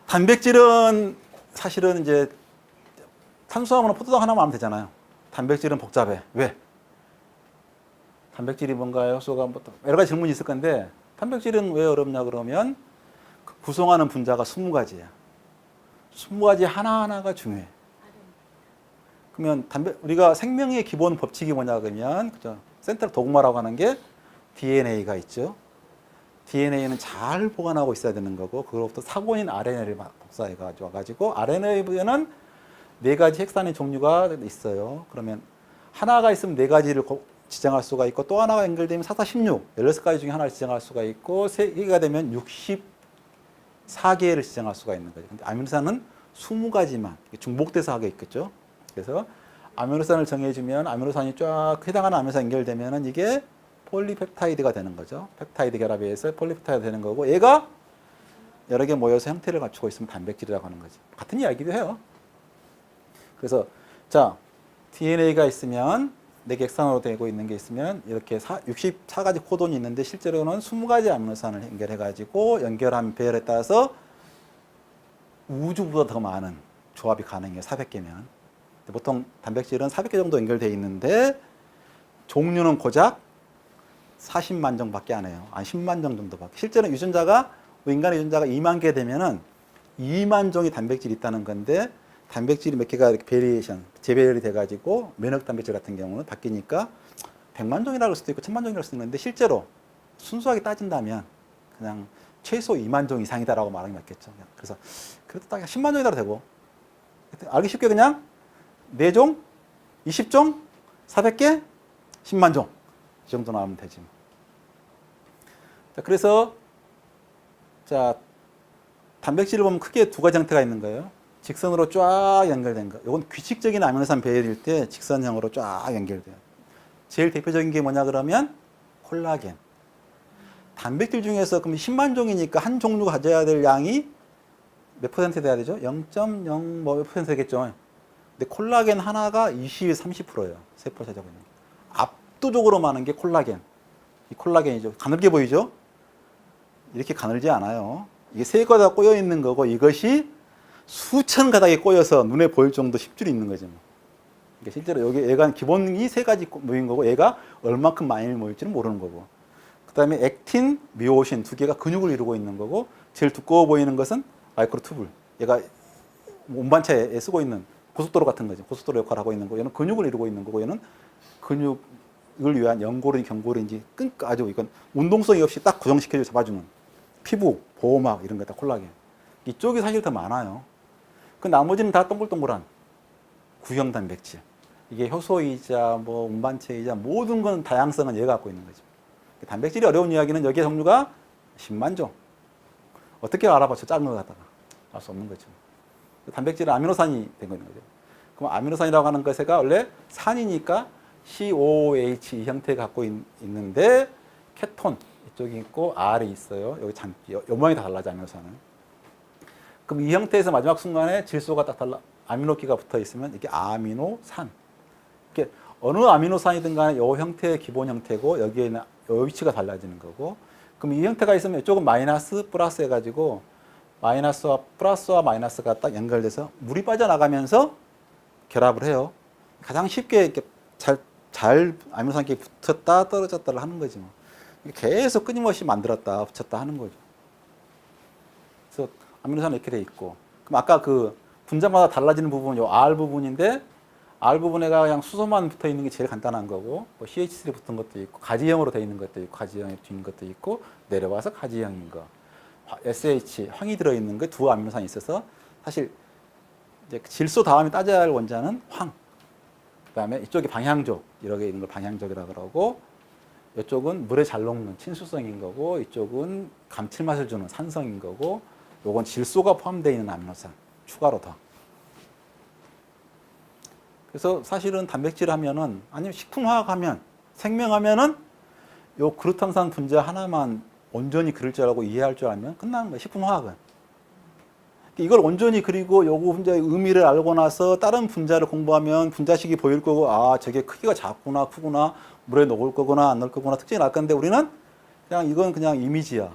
단백질은 사실은 이제 탄수화물은 포도당 하나만 하면 되잖아요. 단백질은 복잡해. 왜? 단백질이 뭔가요? 효소가 뭐 여러 가지 질문이 있을 건데 단백질은 왜 어렵냐 그러면 구성하는 분자가 20가지야. 20가지 하나하나가 중요해. 그러면 우리가 생명의 기본 법칙이 뭐냐 그러면 그죠? 센트럴 도그마라고 하는 게 DNA가 있죠. DNA는 잘 보관하고 있어야 되는 거고 그로부터 사본인 RNA를 복사해 가지고 RNA에는 4가지 핵산의 종류가 있어요. 그러면 하나가 있으면 4가지를 지정할 수가 있고 또 하나가 연결되면 4, 4, 16, 16가지 중에 하나를 지정할 수가 있고 3개가 되면 64개를 지정할 수가 있는 거죠. 근데 아미노산은 20가지만 중복돼서 하게 있겠죠. 그래서 아미노산을 정해주면 아미노산이 쫙 해당하는 아미노산 연결되면은 이게 폴리펩타이드가 되는 거죠. 펩타이드 결합에 의해서 폴리펩타이드가 되는 거고 얘가 여러 개 모여서 형태를 갖추고 있으면 단백질이라고 하는 거지. 같은 이야기도 해요. 그래서 자 DNA가 있으면 4개 핵산으로 되고 있는 게 있으면 이렇게 64가지 코돈이 있는데 실제로는 20가지 아미노산을 연결해가지고 연결한 배열에 따라서 우주보다 더 많은 조합이 가능해요. 400개면. 보통 단백질은 400개 정도 연결되어 있는데 종류는 고작 40만 정도밖에 안 해요. 한 10만 정 정도밖에. 실제로는 인간의 유전자가 2만 개 되면은 2만 종의 단백질이 있다는 건데 단백질이 몇 개가 이렇게 재배열이 돼가지고 면역 단백질 같은 경우는 바뀌니까 100만 종이라고 할 수도 있고 1000만 종이라고 할 수도 있는데 실제로 순수하게 따진다면 그냥 최소 2만 종 이상이다라고 말하는 게 맞겠죠. 그래서 그래도 딱 10만 종이라도 되고 알기 쉽게 그냥 4종, 20종, 400개, 10만 종 이 정도 나오면 되지. 자, 그래서 자 단백질을 보면 크게 2가지 형태가 있는 거예요. 직선으로 쫙 연결된 거. 이건 규칙적인 아미노산 배열일 때 직선형으로 쫙 연결돼요. 제일 대표적인 게 뭐냐 그러면 콜라겐. 단백질 중에서 그럼 10만 종이니까 한 종류가 가져야 될 양이 몇 퍼센트 돼야 되죠? 0.0 뭐 몇 퍼센트 되겠죠. 근데 콜라겐 하나가 20, 30%예요. 세포 세적은. 압도적으로 많은 게 콜라겐. 이 콜라겐이죠. 가늘게 보이죠? 이렇게 가늘지 않아요. 이게 3가닥 꼬여 있는 거고 이것이 수천 가닥에 꼬여서 눈에 보일 정도 10줄이 있는 거죠. 그러니까 실제로 여기 얘가 기본이 3가지 모인 거고 얘가 얼마큼 많이 모일지는 모르는 거고. 그 다음에 액틴, 미오신 2개가 근육을 이루고 있는 거고 제일 두꺼워 보이는 것은 마이크로투불. 얘가 운반차에 쓰고 있는 고속도로 같은 거죠. 고속도로 역할을 하고 있는 거. 얘는 근육을 이루고 있는 거고 얘는 근육을 위한 연골인지 경골인지 아주 이건 운동성이 없이 딱 고정시켜서 잡아주는 피부, 보호막 이런 거 다 콜라겐. 이쪽이 사실 더 많아요. 그 나머지는 다 동글동글한 구형 단백질. 이게 효소이자 뭐 운반체이자 모든 건 다양성은 얘가 갖고 있는 거죠. 단백질이 어려운 이야기는 여기에 종류가 10만 종. 어떻게 알아봤죠? 작은 거 갖다가 알 수 없는 거죠. 단백질은 아미노산이 된 거죠. 그럼 아미노산이라고 하는 것가 원래 산이니까 COOH 이 형태가 갖고 있는데 케톤 이쪽이 있고 R이 있어요. 여기 잠기. 요 모양이 다 달라져 아미노산은. 그럼 이 형태에서 마지막 순간에 질소가 딱 아미노기가 붙어 있으면 이게 아미노산. 이게 어느 아미노산이든 간에 이 형태의 기본 형태고 여기에는 이 위치가 달라지는 거고. 그럼 이 형태가 있으면 이쪽은 마이너스 플러스 해가지고 마이너스와 플러스와 마이너스가 딱 연결돼서 물이 빠져나가면서 결합을 해요. 가장 쉽게 이렇게 잘 아미노산끼리 붙었다 떨어졌다를 하는 거지 뭐. 계속 끊임없이 만들었다 붙였다 하는 거죠. 그래서 아미노산은 이렇게 돼 있고. 그럼 아까 그 분자마다 달라지는 부분, 요 R 부분인데 R 부분에가 그냥 수소만 붙어 있는 게 제일 간단한 거고, 뭐 CH3 붙은 것도 있고, 가지형으로 돼 있는 것도 있고, 가지형이 된 것도 있고, 내려와서 가지형인 거. SH, 황이 들어있는 거 2 아미노산이 있어서 사실 이제 질소 다음에 따져야 할 원자는 황. 그 다음에 이쪽이 방향족, 이렇게 있는 걸 방향족이라고 그러고, 이쪽은 물에 잘 녹는 친수성인 거고, 이쪽은 감칠맛을 주는 산성인 거고, 요건 질소가 포함되어 있는 아미노산, 추가로 더. 그래서 사실은 단백질 하면은, 아니면 식품화학 하면, 생명하면은, 요 그루탄산 분자 하나만 온전히 그릴 줄 알고 이해할 줄 알면 끝나는 거예요, 식품화학은. 이걸 온전히 그리고 요거 분자의 의미를 알고 나서 다른 분자를 공부하면 분자식이 보일 거고, 아, 저게 크기가 작구나, 크구나, 물에 녹을 거구나, 안 녹을 거구나, 특징이 날 건데 우리는 그냥 이건 그냥 이미지야.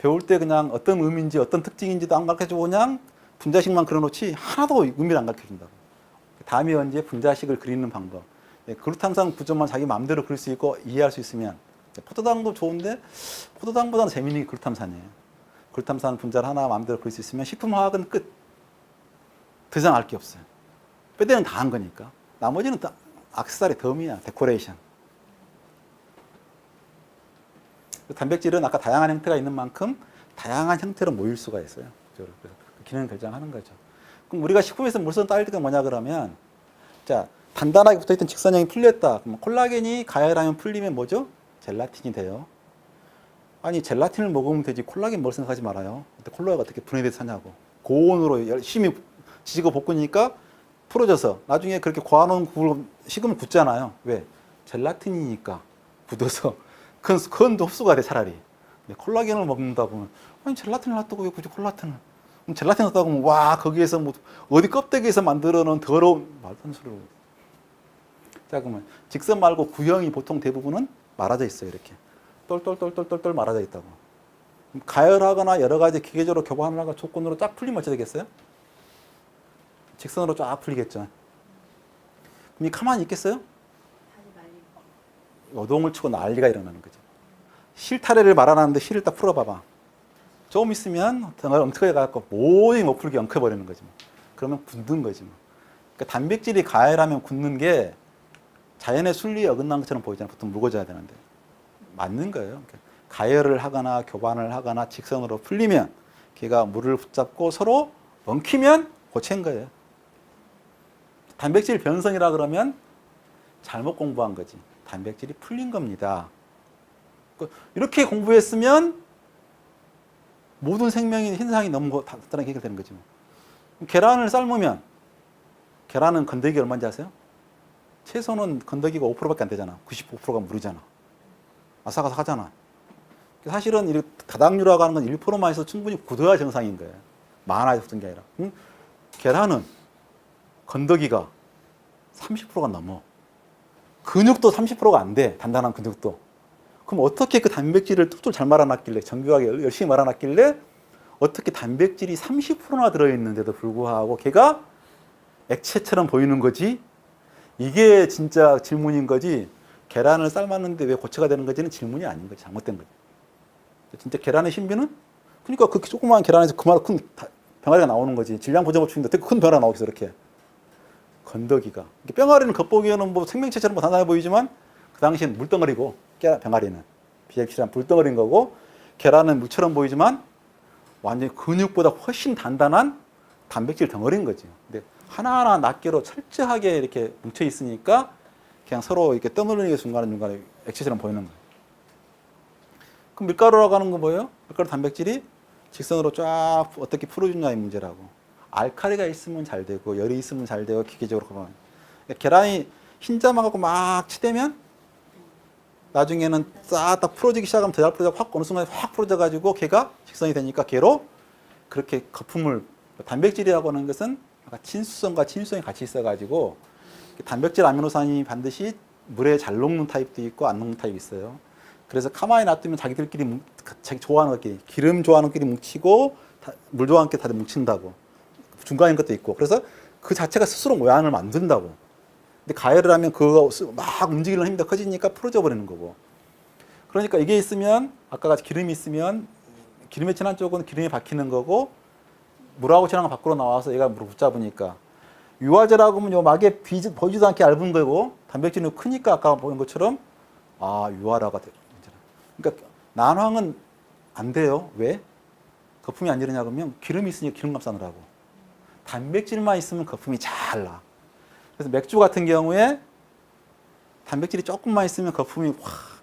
배울 때 그냥 어떤 의미인지 어떤 특징인지도 안 가르쳐주고 그냥 분자식만 그려놓지 하나도 의미를 안 가르쳐준다고. 다음이 언제 분자식을 그리는 방법. 그루탐산 구조만 자기 마음대로 그릴 수 있고 이해할 수 있으면 포도당도 좋은데 포도당보다는 재미있는 게 그루탐산이에요. 그루탐산 분자를 하나 마음대로 그릴 수 있으면 식품화학은 끝. 더 이상 알 게 없어요. 뼈대는 다 한 거니까. 나머지는 다 액세서리 덤이야. 데코레이션. 단백질은 아까 다양한 형태가 있는 만큼 다양한 형태로 모일 수가 있어요. 그래서 기능 결정하는 거죠. 그럼 우리가 식품에서 물성 따일 때가 뭐냐 그러면 자 단단하게 붙어있던 직선형이 풀렸다. 그럼 콜라겐이 가열하면 풀리면 뭐죠? 젤라틴이 돼요. 아니 젤라틴을 먹으면 되지 콜라겐 먹을 생각하지 말아요. 근데 콜라겐이 어떻게 분해돼서 사냐고. 고온으로 열심히 지지고 볶으니까 풀어져서 나중에 그렇게 고아놓은 국을 식으면 굳잖아요. 왜? 젤라틴이니까 굳어서 그건 흡수가 돼 차라리. 근데 콜라겐을 먹는다 보면 아니 젤라틴을 놨다고 왜 굳이 콜라틴을? 그럼 젤라틴 놨다고 하면 와 거기에서 뭐 어디 껍데기에서 만들어놓은 더러운 말도 안 소리로. 자 그러면 직선 말고 구형이 보통 대부분은 말아져 있어요. 이렇게 똘똘똘똘똘 말아져 있다고. 가열하거나 여러 가지 기계적으로 교반하거나 조건으로 쫙 풀리면 어찌 되겠어요? 직선으로 쫙 풀리겠죠. 그럼 이 가만히 있겠어요? 요동을 치고 난리가 일어나는 거죠. 실타래를 말아놨는데 실을 딱 풀어봐봐. 조금 있으면 덩어리 엉켜져갖고 모든 못 풀게 엉켜버리는 거지. 뭐. 그러면 굳는 거지. 뭐. 그러니까 단백질이 가열하면 굳는 게 자연의 순리에 어긋난 것처럼 보이잖아요. 보통 묽어져야 되는데. 맞는 거예요. 그러니까 가열을 하거나 교반을 하거나 직선으로 풀리면 걔가 물을 붙잡고 서로 엉키면 고친 거예요. 단백질 변성이라 그러면 잘못 공부한 거지. 단백질이 풀린 겁니다. 이렇게 공부했으면 모든 생명의 현상이 너무 간단하게 해결되는 거지. 계란을 삶으면 계란은 건더기가 얼마인지 아세요? 채소는 건더기가 5%밖에 안 되잖아. 95%가 물이잖아. 아삭아삭하잖아. 사실은 이렇게 다당류라고 하는 건 1%만 해서 충분히 굳어야 정상인 거예요. 많아서 굳은 게 아니라. 계란은 건더기가 30%가 넘어. 근육도 30%가 안 돼. 단단한 근육도. 그럼 어떻게 그 단백질을 뚝뚝 잘 말아놨길래 정교하게 열심히 말아놨길래 어떻게 단백질이 30%나 들어있는데도 불구하고 걔가 액체처럼 보이는 거지? 이게 진짜 질문인 거지. 계란을 삶았는데 왜 고체가 되는 거지는 질문이 아닌 거지. 잘못된 거지. 진짜 계란의 신비는? 그러니까 그 조그마한 계란에서 그만한 큰 병아리가 나오는 거지. 질량 보정법 중인데 되게 큰 병아리가 나오겠어 이렇게. 건더기가. 병아리는 겉보기에는 뭐 생명체처럼 단단해 보이지만 그 당시엔 물덩어리고 병아리는 비액실한 물덩어리인 거고 계란은 물처럼 보이지만 완전히 근육보다 훨씬 단단한 단백질 덩어리인 거지. 근데 하나하나 낱개로 철저하게 이렇게 뭉쳐 있으니까 그냥 서로 이렇게 떠밀리는 게 중간중간에 액체처럼 보이는 거예요. 그럼 밀가루라고 하는 건 뭐예요? 밀가루 단백질이 직선으로 쫙 어떻게 풀어주냐의 문제라고. 알칼리가 있으면 잘 되고 열이 있으면 잘 되고 기계적으로 보면 계란이 흰자만 갖고 막 치대면 나중에는 싹 다 풀어지기 시작하면 더 잘 풀어져 확 어느 순간에 확 풀어져 가지고 걔가 직선이 되니까 걔로 그렇게 거품을 단백질이라고 하는 것은 친수성과 친유성이 같이 있어 가지고 단백질 아미노산이 반드시 물에 잘 녹는 타입도 있고 안 녹는 타입이 있어요. 그래서 가만히 놔두면 자기들끼리 자기 좋아하는 것끼리 기름 좋아하는 것끼리 뭉치고 물 좋아하는 것끼리 다들 뭉친다고. 중간인 것도 있고. 그래서 그 자체가 스스로 모양을 만든다고. 근데 가열을 하면 그거 막 움직이는 힘이 더 커지니까 풀어져 버리는 거고. 그러니까 이게 있으면 아까 같이 기름이 있으면 기름에 친한 쪽은 기름이 박히는 거고 물하고 친한 거 밖으로 나와서 얘가 물을 붙잡으니까 유화제라고 하면 요 막에 보이지도 않게 얇은 거고 단백질은 크니까 아까 보는 것처럼 아 유화라가 돼요. 그러니까 난황은 안 돼요. 왜? 거품이 안 지르냐 그러면 기름이 있으니까 기름감 싸느라고. 단백질만 있으면 거품이 잘 나. 그래서 맥주 같은 경우에 단백질이 조금만 있으면 거품이 확.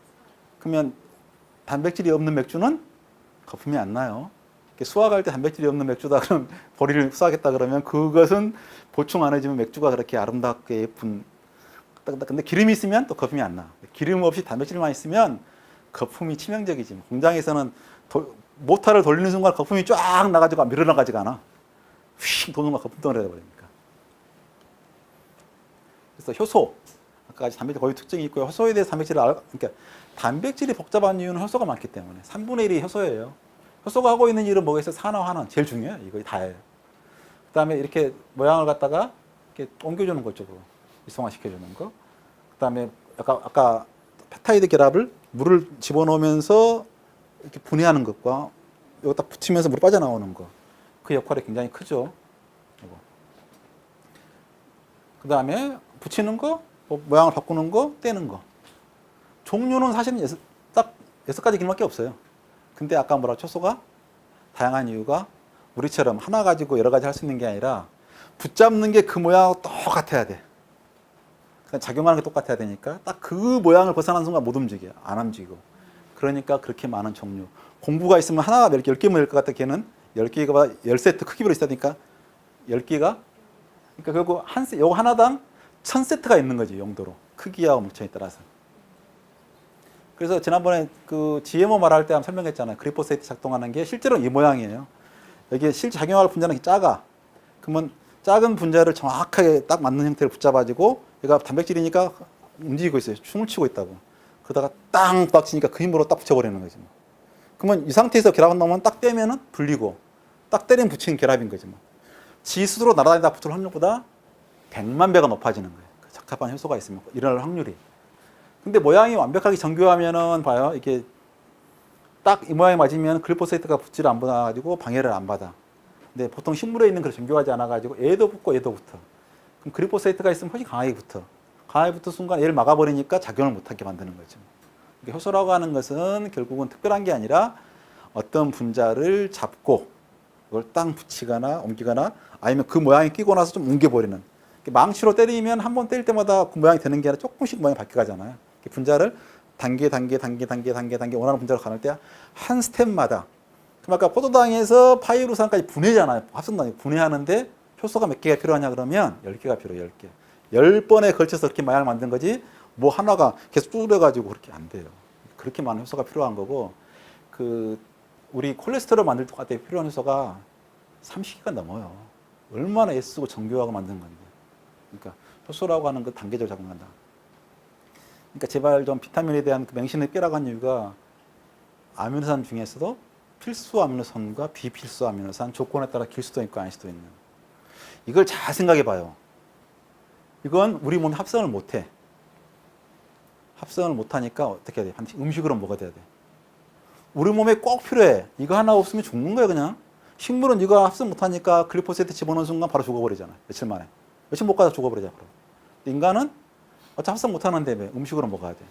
그러면 단백질이 없는 맥주는 거품이 안 나요. 수확할 때 단백질이 없는 맥주다 그러면 보리를 수확했다 그러면 그것은 보충 안 해주면 맥주가 그렇게 아름답게 예쁜. 근데 기름이 있으면 또 거품이 안 나. 기름 없이 단백질만 있으면 거품이 치명적이지. 공장에서는 모터를 돌리는 순간 거품이 쫙 나가지고 밀어나가지가 않아. 휙 도는 거 거품 덩어리가 되버리니까. 그래서 효소. 아까 단백질 거의 특징이 있고요. 효소에 대해서 단백질을 그러니까 단백질이 복잡한 이유는 효소가 많기 때문에 3분의 1이 효소예요. 효소가 하고 있는 일은 뭐겠어요? 산화화는 제일 중요해요. 이거 다예요. 그다음에 이렇게 모양을 갖다가 이렇게 옮겨주는 거 쪽으로 이성화시켜주는 거. 그다음에 아까 펩타이드 결합을 물을 집어넣으면서 이렇게 분해하는 것과 이거 딱 붙이면서 물이 빠져나오는 거. 그 역할이 굉장히 크죠. 이거. 그다음에 붙이는 거, 모양을 바꾸는 거, 떼는 거. 종류는 사실은 딱 6가지 기능밖에 없어요. 근데 아까 뭐라 효소가 다양한 이유가 우리처럼 하나 가지고 여러 가지 할 수 있는 게 아니라 붙잡는 게 그 모양하고 똑같아야 돼. 작용하는 게 똑같아야 되니까 딱 그 모양을 벗어나는 순간 못 움직여요. 안 움직이고. 그러니까 그렇게 많은 종류. 공부가 있으면 하나가 10개면 될 것 같아. 걔는 10개가 10세트 크기로 있으니까 10개가 그러니까 결국 요거 하나당 1000세트가 있는 거지. 용도로. 크기와 물체에 따라서. 그래서 지난번에 그 GMO 말할 때 한번 설명했잖아요. 그리포세이트 작동하는 게 실제로 이 모양이에요. 여기에 실제 작용할 분자는 작아. 그러면 작은 분자를 정확하게 딱 맞는 형태를 붙잡아지고 얘가 단백질이니까 움직이고 있어요. 춤을 추고 있다고. 그러다가 땅 박치니까 그 힘으로 딱 붙여버리는 거지. 뭐. 그러면 이 상태에서 결합한 놈은 딱 떼면은 불리고 딱 때리면 붙이는 결합인 거지. 뭐. 지 스스로 날아다니다 붙을 확률보다 100만 배가 높아지는 거예요. 그 적합한 효소가 있으면 일어날 확률이. 근데 모양이 완벽하게 정교하면은 봐요. 이게 딱 이 모양이 맞으면 글리포세이트가 붙지를 안 받아가지고 방해를 안 받아. 근데 보통 식물에 있는 걸 정교하지 않아가지고 얘도 붙고 얘도 붙어. 그럼 글리포세이트가 있으면 훨씬 강하게 붙어. 강하게 붙은 순간 얘를 막아버리니까 작용을 못하게 만드는 거죠. 그러니까 효소라고 하는 것은 결국은 특별한 게 아니라 어떤 분자를 잡고 그걸 땅 붙이거나 옮기거나 아니면 그 모양이 끼고 나서 좀 옮겨버리는. 망치로 때리면 한 번 때릴 때마다 그 모양이 되는 게 아니라 조금씩 모양이 바뀌어가잖아요. 분자를 단계 원하는 분자로 가는 때 한 스텝마다 그럼 아까 포도당에서 파이루산까지 분해잖아요. 합성당이 분해하는데 효소가 몇 개가 필요하냐 그러면 10개가 필요해요. 10개. 10번에 걸쳐서 그렇게 마약을 만든 거지 뭐 하나가 계속 뚫어가지고 그렇게 안 돼요. 그렇게 많은 효소가 필요한 거고 그 우리 콜레스테롤 만들 때 같은 필요한 효소가 30개가 넘어요. 얼마나 애쓰고 정교하고 만든 건데. 그러니까 효소라고 하는 거 단계적으로 작용한다. 그러니까 제발 좀 비타민에 대한 그 맹신을 깨라고 한 이유가 아미노산 중에서도 필수 아미노산과 비필수 아미노산 조건에 따라 길 수도 있고 아닐 수도 있는 이걸 잘 생각해 봐요. 이건 우리 몸이 합성을 못해. 합성을 못하니까 어떻게 해야 돼? 반드시 음식으로 먹어야 돼. 우리 몸에 꼭 필요해. 이거 하나 없으면 죽는 거야 그냥. 식물은 이거 합성 못하니까 글리포세이트 집어넣는 순간 바로 죽어버리잖아. 며칠 만에. 며칠 못 가서 죽어버리잖아. 인간은 어차피 합성 못하는데 왜 음식으로 먹어야 돼.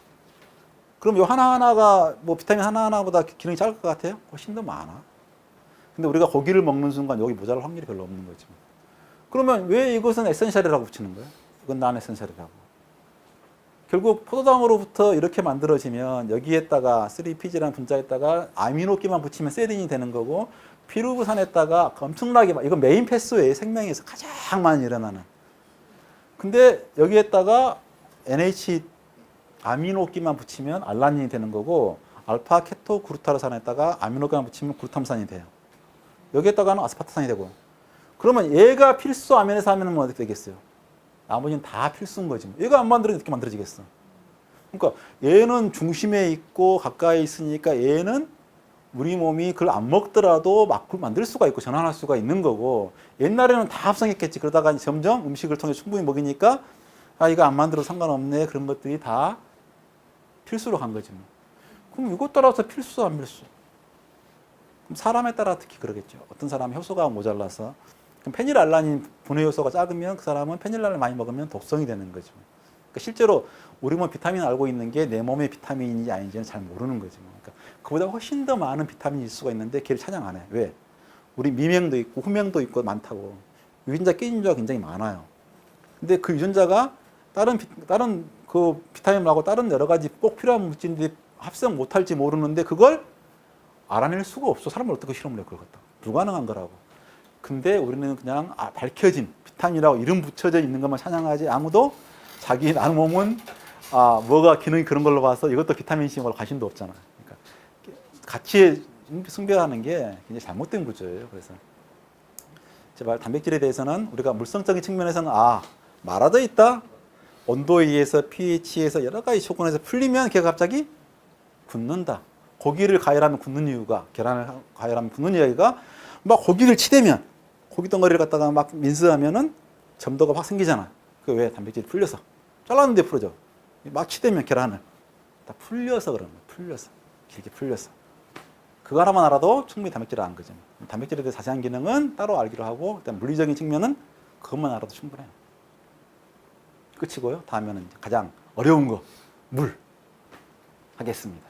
그럼 이 하나하나가 뭐 비타민 하나하나보다 기능이 작을 것 같아요? 훨씬 더 많아. 근데 우리가 고기를 먹는 순간 여기 모자랄 확률이 별로 없는 거지. 그러면 왜 이것은 에센셜이라고 붙이는 거야? 이건 난 에센셜이라고. 결국 포도당으로부터 이렇게 만들어지면 여기에다가 3PG라는 분자에다가 아미노기만 붙이면 세린이 되는 거고 피루부산에다가 엄청나게 이건 메인 패스웨이 생명에서 가장 많이 일어나는. 근데 여기에다가 NH 아미노기만 붙이면 알라닌이 되는 거고 알파 케토 그루타르산에다가 아미노기만 붙이면 그루탐산이 돼요. 여기에다가는 아스파르탄이 되고. 그러면 얘가 필수 아미노산이면 뭐 어떻게 되겠어요? 나머지는 다 필수인 거지. 얘가 안 만들어지면 어떻게 만들어지겠어? 그러니까 얘는 중심에 있고 가까이 있으니까 얘는 우리 몸이 그걸 안 먹더라도 막 만들 수가 있고 전환할 수가 있는 거고 옛날에는 다 합성했겠지. 그러다가 점점 음식을 통해 충분히 먹이니까 아 이거 안 만들어도 상관없네. 그런 것들이 다 필수로 간 거지. 그럼 이것 따라서 필수 안 필수? 그럼 사람에 따라 특히 그러겠죠. 어떤 사람은 효소가 모자라서 그럼 페닐알라닌 분해 요소가 작으면 그 사람은 페닐알을 많이 먹으면 독성이 되는 거죠. 그러니까 실제로 우리 몸 비타민 알고 있는 게 내 몸의 비타민인지 아닌지는 잘 모르는 거죠. 그러니까 그보다 훨씬 더 많은 비타민이 있을 수가 있는데 걔를 찬양 안 해. 왜? 우리 미명도 있고 후명도 있고 많다고. 유전자 깨진 유전자가 굉장히 많아요. 근데 그 유전자가 다른 그 비타민 말고 다른 여러 가지 꼭 필요한 물질인데 합성 못할지 모르는데 그걸 알아낼 수가 없어. 사람을 어떻게 실험을 해 그걸 갖다. 불가능한 거라고. 근데 우리는 그냥 밝혀진 비타민이라고 이름 붙여져 있는 것만 찬양하지 아무도 자기 나는 몸은 뭐가 기능이 그런 걸로 봐서 이것도 비타민C인 걸로 관심도 없잖아. 그러니까 같이 숭배하는 게 굉장히 잘못된 구조예요. 그래서 제발 단백질에 대해서는 우리가 물성적인 측면에서는 말아져 있다. 온도에 의해서 pH에서 여러 가지 조건에서 풀리면 걔가 갑자기 굳는다. 고기를 가열하면 굳는 이유가, 계란을 가열하면 굳는 이유가 막 고기를 치대면, 고기 덩어리를 갖다가 막 민스하면은 점도가 확 생기잖아. 그 왜? 단백질이 풀려서. 잘랐는데 풀어져. 막 치대면 계란을 다 풀려서 그러는 거야. 풀려서. 길게 풀려서. 그거 하나만 알아도 충분히 단백질을 아는 거죠. 단백질에 대해 자세한 기능은 따로 알기로 하고, 일단 물리적인 측면은 그것만 알아도 충분해요. 끝이고요. 다음에는 가장 어려운 거, 물 하겠습니다.